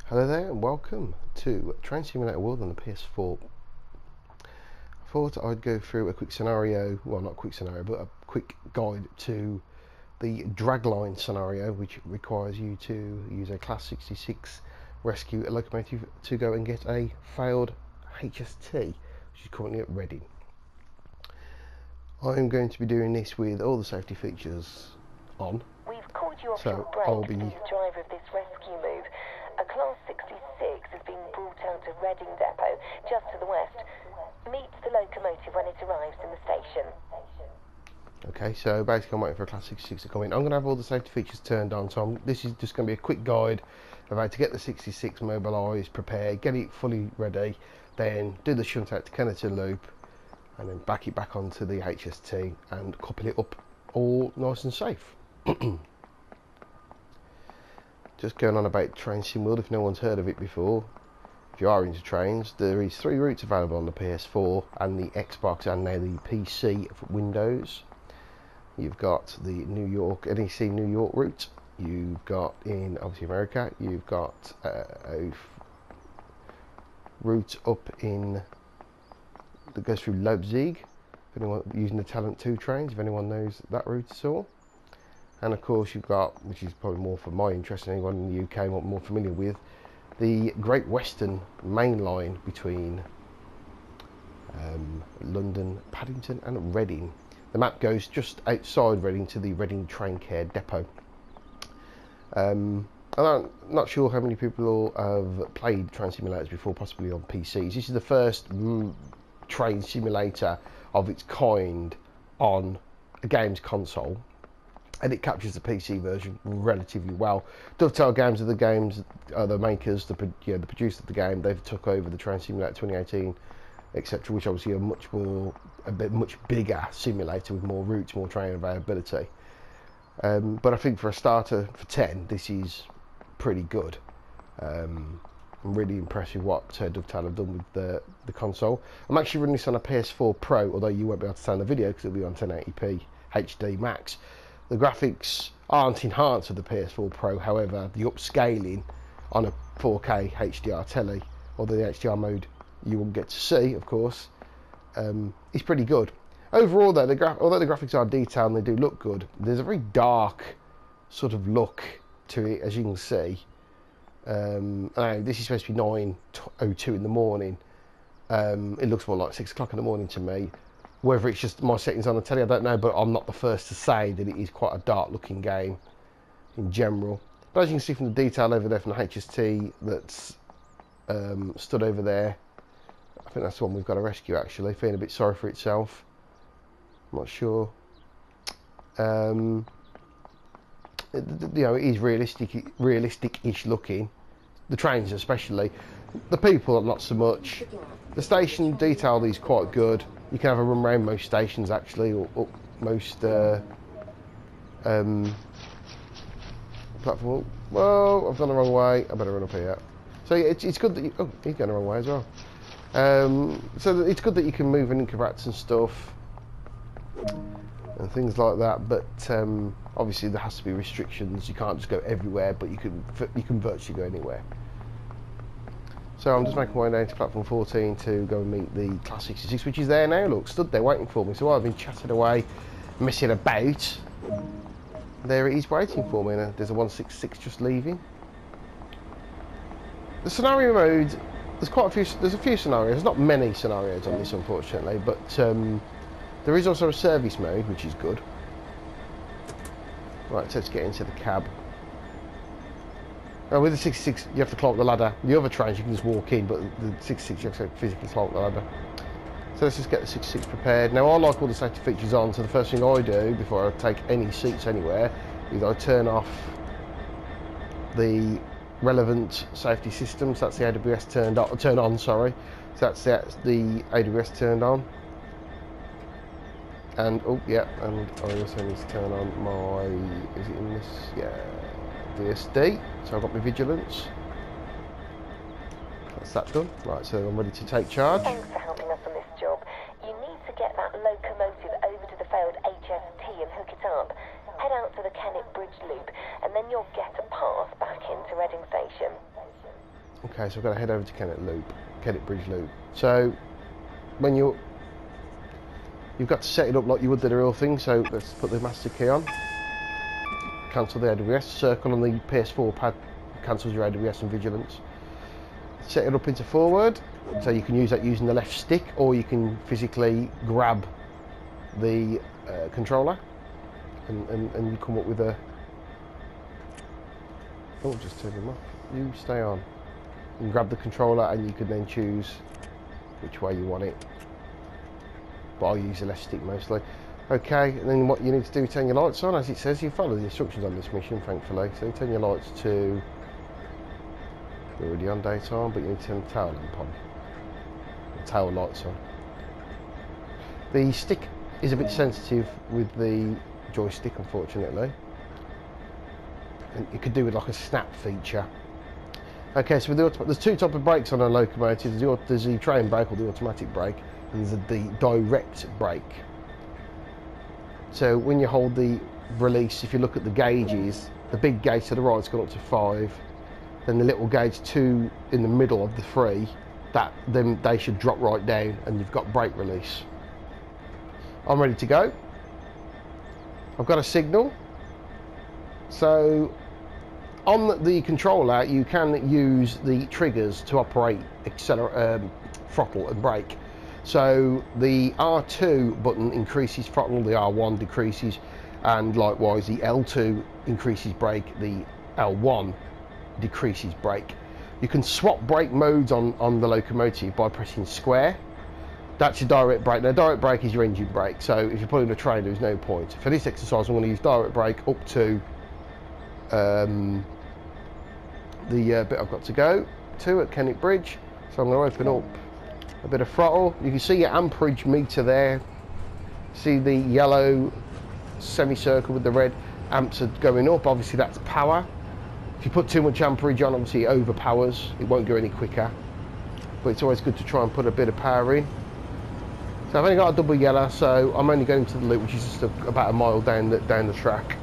Hello there and welcome to Train Simulator World on the PS4. I thought I'd go through a quick scenario, well not a quick scenario, but a quick guide to the dragline scenario, which requires you to use a Class 66 rescue a locomotive to go and get a failed HST, which is currently at Reading. I'm going to be doing this with all the safety features on. We've called you off So your break I'll to be be the driver of this rescue move. A Class 66 is being brought out of Reading Depot, just to the west. Meet the locomotive when it arrives in the station. Okay, so basically I'm waiting for a Class 66 to come in. I'm going to have all the safety features turned on, so this is just going to be a quick guide of how to get the 66 mobilised, prepared, get it fully ready, then do the shunt out to Kennington Loop, and then back it back onto the HST and couple it up all nice and safe. Just going on about Train Sim World, if no one's heard of it before. If you are into trains, there is 3 routes available on the PS4 and the Xbox and now the PC for Windows. You've got the New York, NEC New York route. You've got in obviously America, you've got a route up in that goes through Leipzig. If anyone using the Talent 2 trains, if anyone knows that route at all. And of course you've got, which is probably more for my interest and anyone in the UK more familiar with, the Great Western main line between London, Paddington and Reading. The map goes just outside Reading to the Reading Train Care Depot. I'm not sure how many people have played train simulators before, possibly on PCs. This is the first train simulator of its kind on a games console, and it captures the PC version relatively well. Dovetail Games are the games, the makers, the producer of the game. They've took over the Train Simulator 2018, etc., which obviously are much bigger simulator with more routes, more train availability. But I think for a starter for 10, this is pretty good. I'm really impressed with what Dovetail have done with the console. I'm actually running this on a PS4 Pro, although you won't be able to stand the video because it'll be on 1080p HD Max. The graphics aren't enhanced with the PS4 Pro, however, the upscaling on a 4K HDR telly, although the HDR mode you will get to see, of course, is pretty good. Overall, though, although the graphics are detailed and they do look good, there's a very dark sort of look to it, as you can see. This is supposed to be 9:02 in the morning. It looks more like 6 o'clock in the morning to me. Whether it's just my settings on the telly, I don't know, but I'm not the first to say that it is quite a dark looking game in general. But as you can see from the detail over there from the HST that's stood over there, I think that's the one we've got to rescue actually, feeling a bit sorry for itself. I'm not sure. It is realistic-ish looking. The trains especially. The people not so much. The station detail is quite good. You can have a run around most stations actually, or most platform. Well, I've gone the wrong way. I better run up here. So it's good that you. Oh, he's going the wrong way as well. So it's good that you can move in rats and stuff and things like that. But obviously there has to be restrictions. You can't just go everywhere, but you can virtually go anywhere. So I'm just making my way down to platform 14 to go and meet the Class 66, which is there now, look, stood there waiting for me. So I've been chatting away, messing about. There it is waiting for me, and there's a 166 just leaving. The scenario mode, there's a few scenarios, not many scenarios on this unfortunately, but there is also a service mode, which is good. Right, so let's get into the cab. With the 66, you have to climb the ladder. The other trains, you can just walk in, but the 66, you have to physically climb the ladder. So let's just get the 66 prepared. Now, I like all the safety features on, so the first thing I do before I take any seats anywhere is I turn off the relevant safety systems. That's the AWS turned on, sorry. So that's the AWS turned on. And, oh, yeah, and I also need to turn on my, is it in this? Yeah. VSD, so I've got my vigilance. That's that done. Right, so I'm ready to take charge. Thanks for helping us on this job. You need to get that locomotive over to the failed HST and hook it up. Head out to the Kennet Bridge loop, and then you'll get a path back into Reading Station. Okay, so I've got to head over to Kennet Bridge Loop. So when you've got to set it up like you would the real thing. So let's put the master key on. Cancel the AWS. Circle on the PS4 pad cancels your AWS and vigilance. Set it up into forward. So you can use that using the left stick, or you can physically grab the controller and you come up with a... Oh, just turn them off. You stay on. You can grab the controller and you can then choose which way you want it. But I'll use the left stick mostly. Okay, and then what you need to do is turn your lights on. As it says, you follow the instructions on this mission, thankfully. So you turn your lights to... We're already on daytime, but you need to turn the tail lamp on. The tail lights on. The stick is a bit sensitive with the joystick, unfortunately. And you could do with like a snap feature. Okay, so with there's two types of brakes on a locomotive. There's the train brake or the automatic brake, and there's the direct brake. So when you hold the release, if you look at the gauges, the big gauge to the right's gone up to 5, then the little gauge 2 in the middle of the 3, then they should drop right down, and you've got brake release. I'm ready to go. I've got a signal. So on the controller, you can use the triggers to operate throttle and brake. So the R2 button increases throttle, the R1 decreases, and likewise the L2 increases brake, the L1 decreases brake. You can swap brake modes on the locomotive by pressing square. That's your direct brake. Now direct brake is your engine brake, so if you're pulling a train there's no point. For this exercise I'm going to use direct brake up to the bit I've got to go to at Kennet Bridge. So I'm going to open up a bit of throttle. You can see your amperage meter there. See the yellow semicircle with the red amps are going up. Obviously that's power. If you put too much amperage on, obviously it overpowers. It won't go any quicker. But it's always good to try and put a bit of power in. So I've only got a double yellow, so I'm only going to the loop, which is just about a mile down the track.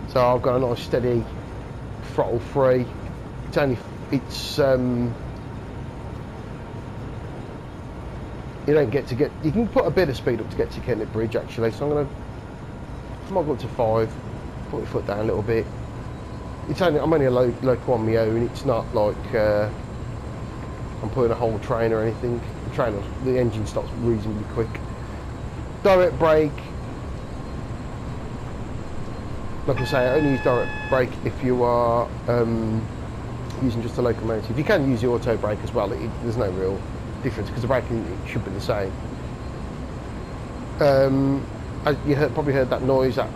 So I've got a nice steady throttle free. You don't get to you can put a bit of speed up to get to Kennet Bridge actually. So I might go up to 5, put my foot down a little bit. I'm only a local on my own. It's not like I'm putting a whole train or anything. The engine stops reasonably quick. Direct brake. Like I say, I only use direct brake if you are using just a locomotive. You can use the auto brake as well. There's no real difference because the braking should be the same. You probably heard that noise, that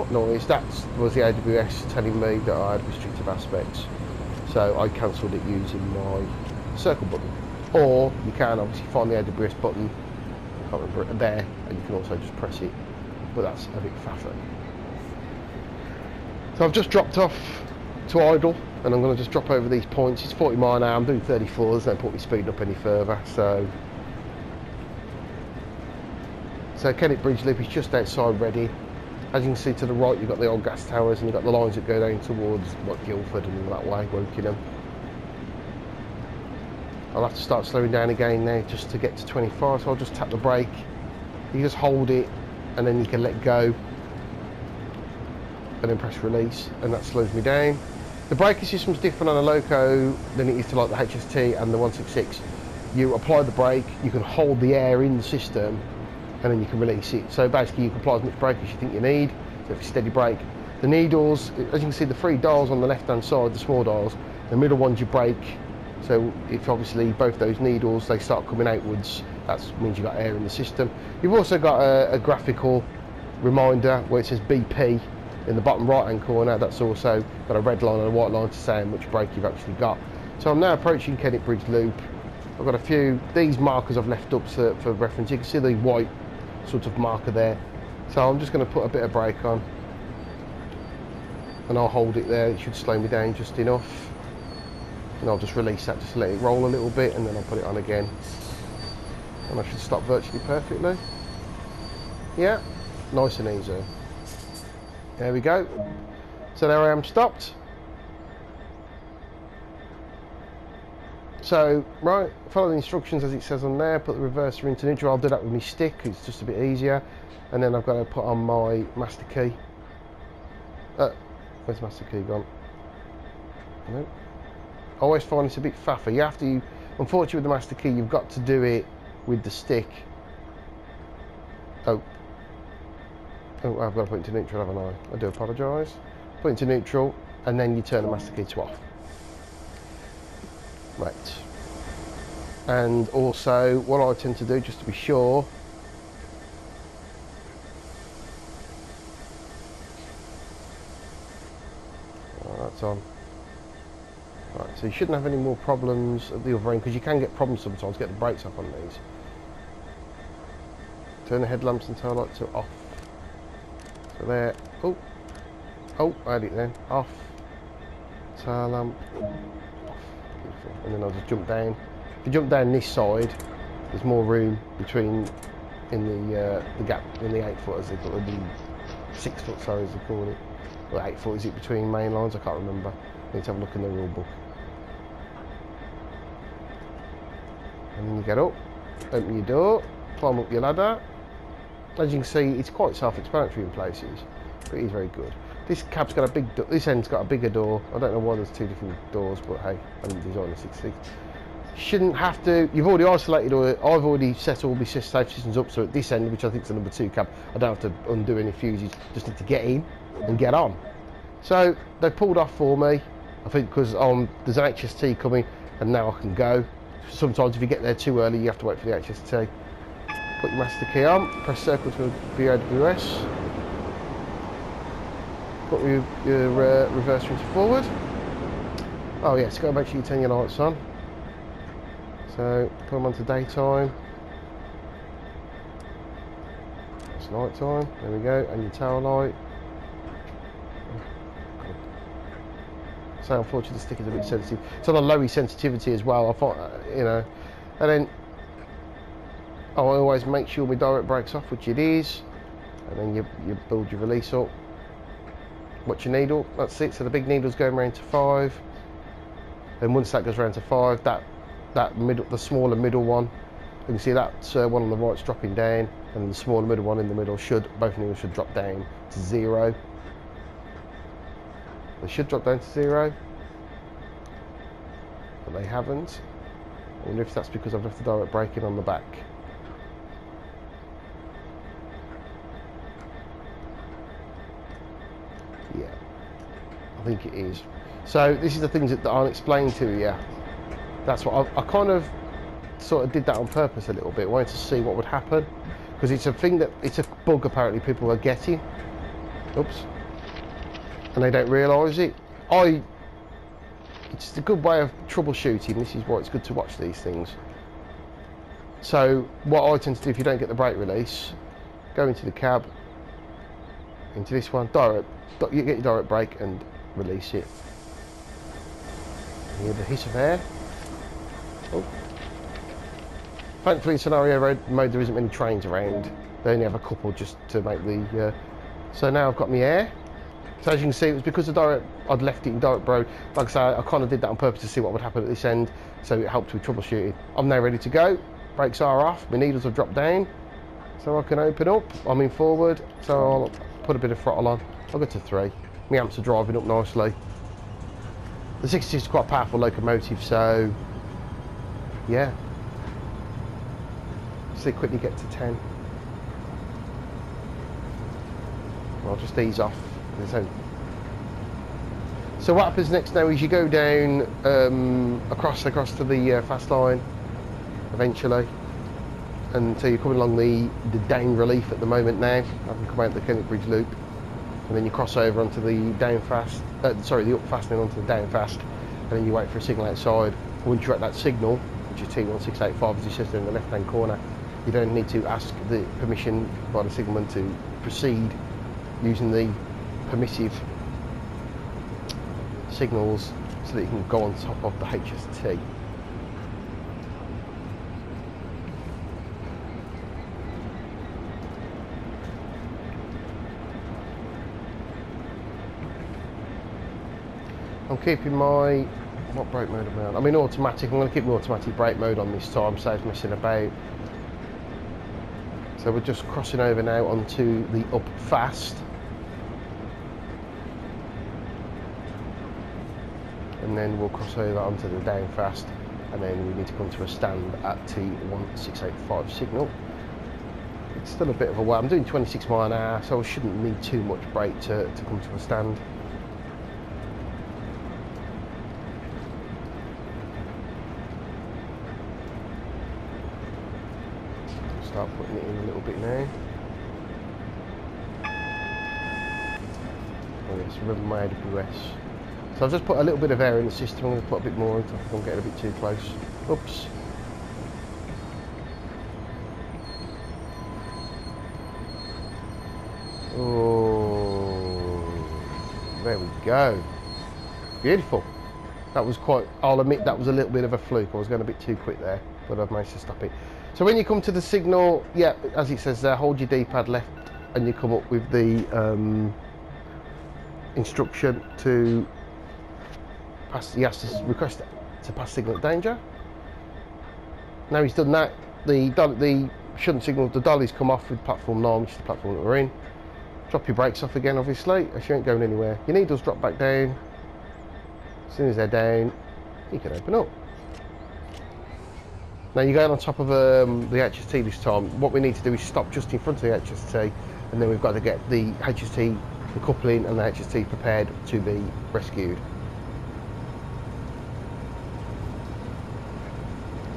noise. That was the AWS telling me that I had restrictive aspects. So I cancelled it using my circle button. Or you can obviously find the AWS button, I can't remember it, there, and you can also just press it, but that's a bit faffy. So I've just dropped off to idle, and I'm going to just drop over these points. It's 40 mile an hour, I'm doing 34, there's no point me speeding up any further. So Kennet Bridge Loop is just outside Reading. As you can see to the right, you've got the old gas towers, and you've got the lines that go down towards Guildford and that way, Wokingham. I'll have to start slowing down again now just to get to 25, so I'll just tap the brake. You just hold it and then you can let go and then press release, and that slows me down. The braking system's different on a loco than it is to like the HST and the 166. You apply the brake, you can hold the air in the system and then you can release it. So basically you can apply as much brake as you think you need. So if it's steady brake. The needles, as you can see, the 3 dials on the left hand side, the small dials, the middle one's your brake. So if obviously both those needles, they start coming outwards, that means you've got air in the system. You've also got a graphical reminder where it says BP in the bottom right hand corner. That's also got a red line and a white line to say how much brake you've actually got. So I'm now approaching Kennet Bridge Loop. I've got a few, these markers I've left up for reference. You can see the white sort of marker there. So I'm just going to put a bit of brake on and I'll hold it there. It should slow me down just enough. And I'll just release that, just let it roll a little bit, and then I'll put it on again. And I should stop virtually perfectly. Yeah, nice and easy. There we go. So there I am stopped. So, right, follow the instructions as it says on there, put the reverser into neutral. I'll do that with my stick, it's just a bit easier. And then I've got to put on my master key. Where's master key gone? Nope. I always find it's a bit faffy. You have to, unfortunately with the master key, you've got to do it with the stick. Oh, I've got to put it into neutral, haven't I? I do apologise. Put it into neutral, and then you turn the master key to off. Right. And also, what I tend to do, just to be sure, that's on. Right, so you shouldn't have any more problems at the other end, because you can get problems sometimes, get the brakes up on these. Turn the headlamps and tail lights off. So there, oh, I had it then, off, tail lamp, off, beautiful. And then I'll just jump down. If you jump down this side, there's more room between, in the gap, in the 8 foot as they call it, the 6 foot, sorry, as they call it. Or 8 foot, is it between main lines? I can't remember. I need to have a look in the rule book. And then you get up, open your door, climb up your ladder. As you can see, it's quite self-explanatory in places, but it is very good. This cab's got a big, this end's got a bigger door. I don't know why there's 2 different doors, but hey, I didn't design the 66. Shouldn't have to, you've already isolated, or I've already set all my safe systems up, so at this end, which I think is the number 2 cab, I don't have to undo any fuses, just need to get in and get on. So they pulled off for me, I think because there's an HST coming and now I can go. Sometimes if you get there too early you have to wait for the HST. Put your master key on, press circle to VOWS, put your reverser into forward. Oh yes, go make sure you turn your lights on. So put them onto daytime. It's night time, there we go, and your tail light. So unfortunately the stick is a bit sensitive. It's on a lowy sensitivity as well, I thought, you know. And then I always make sure my direct brake's off, which it is. And then you build your release up. Watch your needle, that's it. So the big needle's going around to 5. And once that goes around to 5, that middle, the smaller middle one, you can see that one on the right's dropping down, and the smaller middle one in the middle both needles should drop down to 0. They should drop down to 0, but they haven't. I wonder if that's because I've left the direct braking on the back. Yeah, I think it is. So this is the things that aren't explained to you. That's what I kind of sort of did that on purpose a little bit, wanted to see what would happen, because it's a thing that, it's a bug apparently people are getting. Oops. And they don't realise it. It's a good way of troubleshooting. This is why it's good to watch these things. So what I tend to do, if you don't get the brake release, go into the cab, into this one, you get your direct brake and release it. You hear the hiss of air. Oh. Thankfully in scenario mode there isn't many trains around. They only have a couple just to make the... So now I've got my air. So as you can see, it was because I'd left it in direct brake. Like I say, I kind of did that on purpose to see what would happen at this end, so it helped with troubleshooting. I'm now ready to go. Brakes are off, my needles have dropped down, so I can open up. I'm in forward, so I'll put a bit of throttle on. I'll go to 3. My amps are driving up nicely. The 66 is quite a powerful locomotive, so yeah. See, quickly get to 10. I'll just ease off. So what happens next now is you go down across to the fast line eventually, and so you're coming along the down relief at the moment now. I can come out the Kennet Bridge loop, and then you cross over onto the down fast, the up fast and onto the down fast, and then you wait for a signal outside. Once you're at that signal, which is T1685 as it says there in the left hand corner, you don't need to ask the permission by the signalman to proceed using the permissive signals so that you can go on top of the HST. I'm keeping my What brake mode am I on? I'm in automatic. I'm going to keep my automatic brake mode on this time, saves messing about. So we're just crossing over now onto the up fast. And then we'll cross over onto the down fast. And then we need to come to a stand at T1685 signal. It's still a bit of a way. I'm doing 26 miles an hour, so I shouldn't need too much brake to come to a stand. Start putting it in a little bit now. Oh yes, remember my AWS. So I've just put a little bit of air in the system. I'm going to put a bit more if I'm getting a bit too close. Oops. Oh, there we go. Beautiful. That was quite, I'll admit that was a little bit of a fluke. I was going a bit too quick there, but I've managed to stop it. So when you come to the signal, yeah, as it says there, hold your D-pad left and you come up with the instruction to pass. He has to request to pass signal danger. Now he's done that, the shunt signal, the dolly's come off with platform 9, which is the platform that we're in. Drop your brakes off again, obviously, as you ain't going anywhere. Your needles drop back down. As soon as they're down, you can open up. Now you're going on top of the HST this time. What we need to do is stop just in front of the HST, and then we've got to get the HST, the coupling and the HST prepared to be rescued.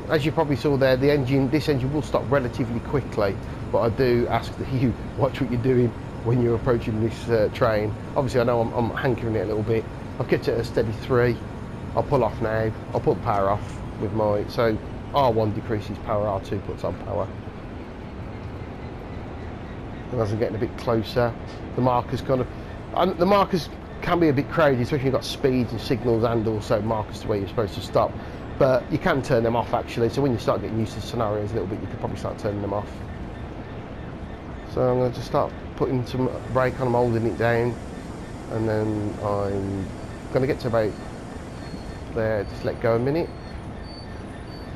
As you probably saw there, this engine will stop relatively quickly, but I do ask that you watch what you're doing when you're approaching this train. Obviously I know I'm hankering it a little bit. I've kept it at a steady 3. I'll pull off now. I'll put power off with my, so R1 decreases power, R2 puts on power. And as I'm getting a bit closer, the markers the markers can be a bit crowded, especially when you've got speeds and signals and also markers to where you're supposed to stop. But you can turn them off actually, so when you start getting used to the scenarios a little bit, you can probably start turning them off. So I'm going to just start putting some brake on, I'm holding it down, and then I'm going to get to about there, just let go a minute,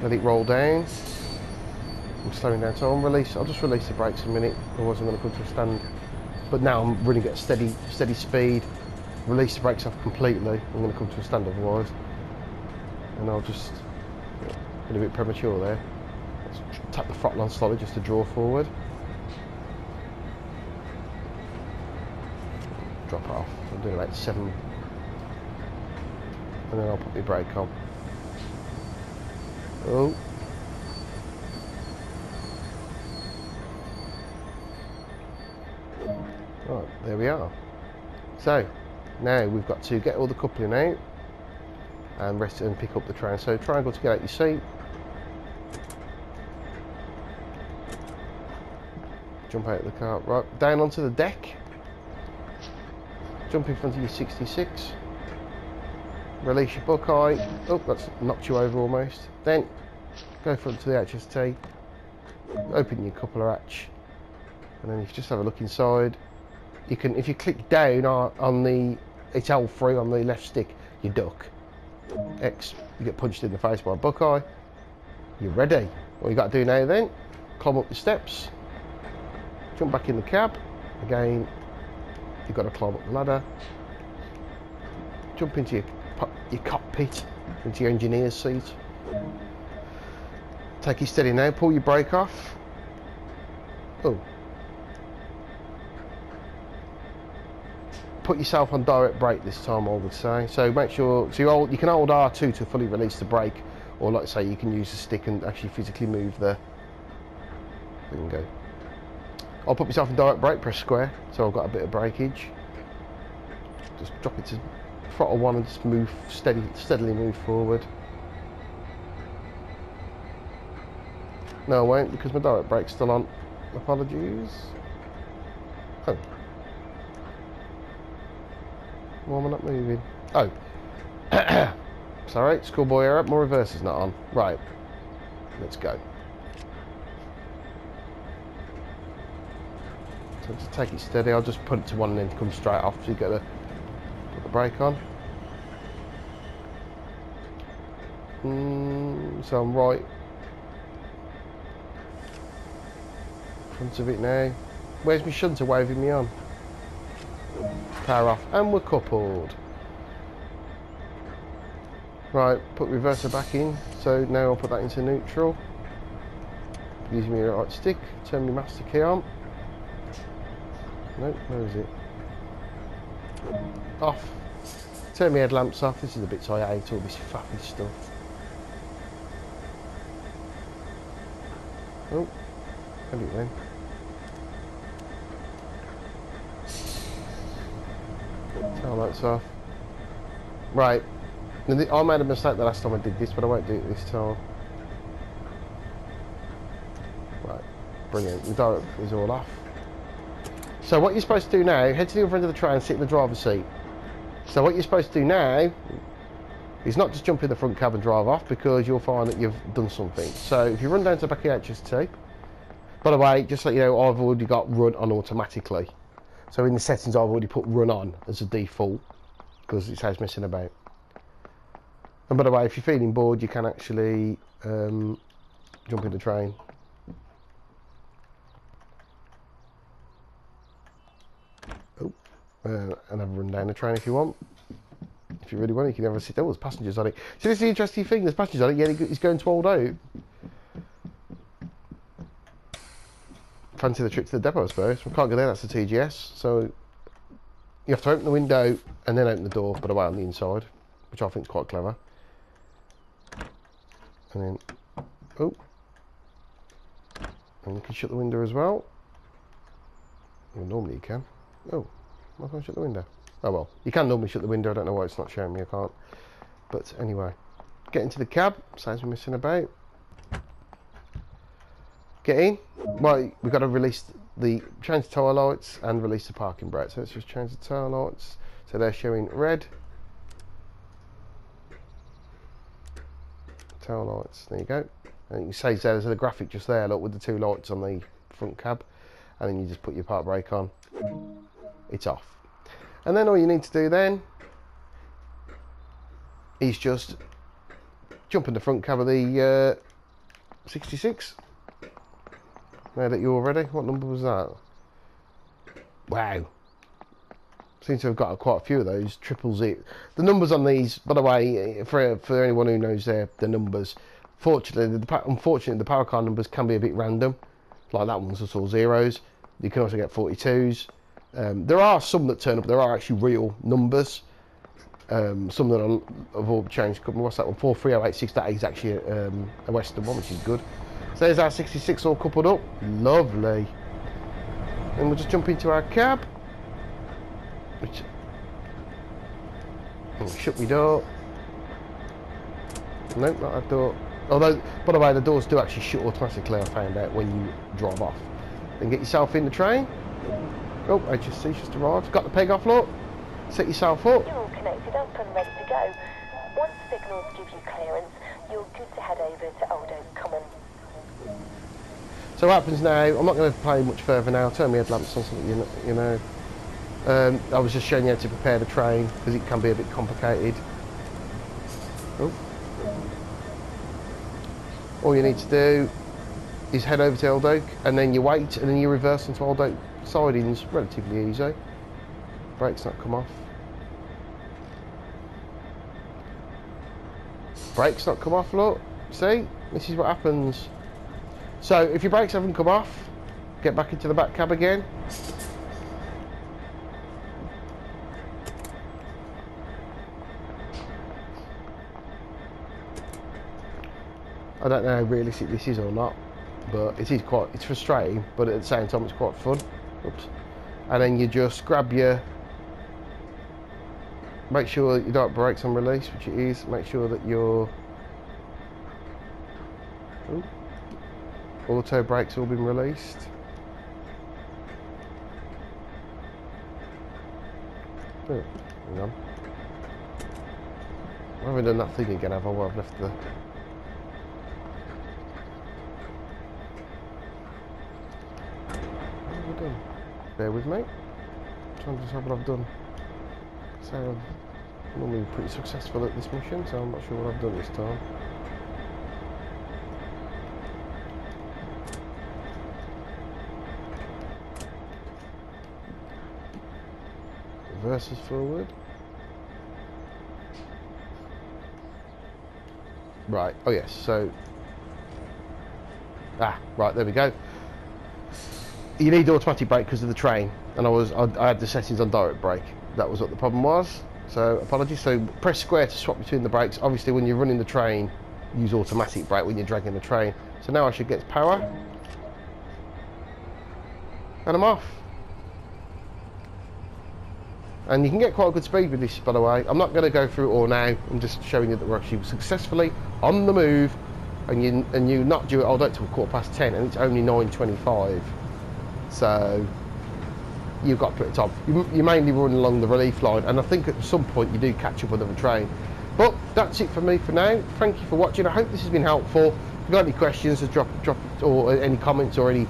let it roll down. I'm slowing down, so I'll just release the brakes a minute, otherwise I'm going to come to a stand. But now I'm running at steady speed, release the brakes off completely, I'm going to come to a stand otherwise. And I'll just, been a bit premature there, let's tap the throttle on slowly just to draw forward. Drop it off, I'm doing about 7, and then I'll put my brake on. Oh. Right, there we are. So, now we've got to get all the coupling out and rest and pick up the train. So triangle to get out your seat. Jump out of the car, right, down onto the deck. Jump in front of your 66. Release your buckeye. Oh, that's knocked you over almost. Then go front to the HST. Open your coupler hatch, and then you just have a look inside. You can, if you click down on the, it's L3 on the left stick, you duck. X, you get punched in the face by a buckeye. You're ready. All you got to do now then, climb up the steps, jump back in the cab. Again, you've got to climb up the ladder, jump into your cockpit, into your engineer's seat. Take it steady now, pull your brake off. Oh. Put yourself on direct brake this time, I would say. So make sure, so you can hold R2 to fully release the brake, or like I say, you can use the stick and actually physically move the, there we go. I'll put myself in direct brake, press square, so I've got a bit of brakeage. Just drop it to throttle 1 and just move, steadily move forward. No, I won't, because my direct brake's still on. Apologies. Oh. Why am I not moving? Oh. Sorry, schoolboy error, my reverse is not on. Right, let's go. So to take it steady, I'll just put it to one and then come straight off, so you get to put the brake on. So I'm right in front of it now. Where's my shunter waving me on? Power off, and we're coupled. Right, put reverser back in. So now I'll put that into neutral. Using my right stick, turn my master key on. No, where is it? Off. Turn my headlamps off. This is the bits I hate, all this faffy stuff. Oh, have it then. Tail lights off. Right. I made a mistake the last time I did this, but I won't do it this time. Right, brilliant. The direct is all off. So what you're supposed to do now, head to the other end of the train, sit in the driver's seat. So what you're supposed to do now is not just jump in the front cab and drive off, because you'll find that you've done something. So if you run down to the back of the HST, by the way, just so you know, I've already got run on automatically. So in the settings I've already put run on as a default, because it says messing about. And by the way, if you're feeling bored, you can actually jump in the train. Oh, and have a run down the train if you want. If you really want, you can have a sit. Oh, there's passengers on it. So this is the interesting thing. There's passengers on it. Yeah, he's going to hold out. Fancy the trip to the depot, I suppose. We can't go there. That's the TGS. So you have to open the window and then open the door, but away on the inside, which I think is quite clever. And then, oh, and you can shut the window as well. Well, normally you can. Oh, why can't I shut the window? Oh well, you can normally shut the window. I don't know why it's not showing me. I can't. But anyway, get into the cab. Sounds we're missing about. Get in. Right, we've got to release change the tail lights and release the parking brake. So let's just change the tail lights. So they're showing red. Tail lights, there you go. And you can see there's a graphic just there, look, with the two lights on the front cab, and then you just put your park brake on. It's off. And then all you need to do then is just jump in the front cab of the 66. Now that you're ready. What number was that? Wow. Seems to have got quite a few of those. Triples it. The numbers on these, by the way, for anyone who knows the numbers, unfortunately the power car numbers can be a bit random. Like that one's just all zeros. You can also get 42s. There are some that turn up. There are actually real numbers. Some that have all changed. What's that one? 43086. That is actually a Western one, which is good. So there's our 66 all coupled up. Lovely. And we'll just jump into our cab. Shut my door. Nope, not that door. Although, by the way, the doors do actually shut automatically, I found out, when you drive off. Then get yourself in the train. Oh, HSC just arrived. Got the peg off, look. Set yourself up. You're all connected up and ready to go. Once signals give you clearance, you're good to head over to Old Oak Common. So what happens now, I'm not going to play much further now. I'll turn my headlamps on so that you know. I was just showing you how to prepare the train, because it can be a bit complicated. Oh. All you need to do is head over to Old Oak, and then you wait, and then you reverse into Old Oak sidings. Relatively easy. Brakes not come off. Brakes not come off, look. See? This is what happens. So if your brakes haven't come off, get back into the back cab again. I don't know how realistic this is or not, but it's frustrating, but at the same time it's quite fun. Oops. And then you just grab make sure that your direct brakes on release, which it is. Make sure that your auto brakes all been released. Oh, hang on. I haven't done that thing again, have I? Where I've left the... What have I done? Bear with me. I'm trying to decide what I've done. So I'm normally pretty successful at this mission, so I'm not sure what I've done this time. Reverses forward. Right, oh yes, so... right, there we go. You need automatic brake because of the train, and I had the settings on direct brake. That was what the problem was, so apologies. So press square to swap between the brakes. Obviously when you're running the train, use automatic brake when you're dragging the train. So now I should get power, and I'm off. And you can get quite a good speed with this, by the way. I'm not going to go through it all now. I'm just showing you that we're actually successfully on the move, and you not due it all day till 10:15, and it's only 9:25. So you've got plenty of time. You mainly run along the relief line, and I think at some point you do catch up with another train. But that's it for me for now. Thank you for watching. I hope this has been helpful. If you've got any questions, just drop or any comments or any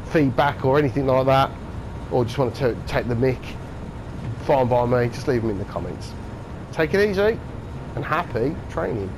feedback or anything like that, or just want to take the mic, fine by me. Just leave them in the comments. Take it easy and happy training.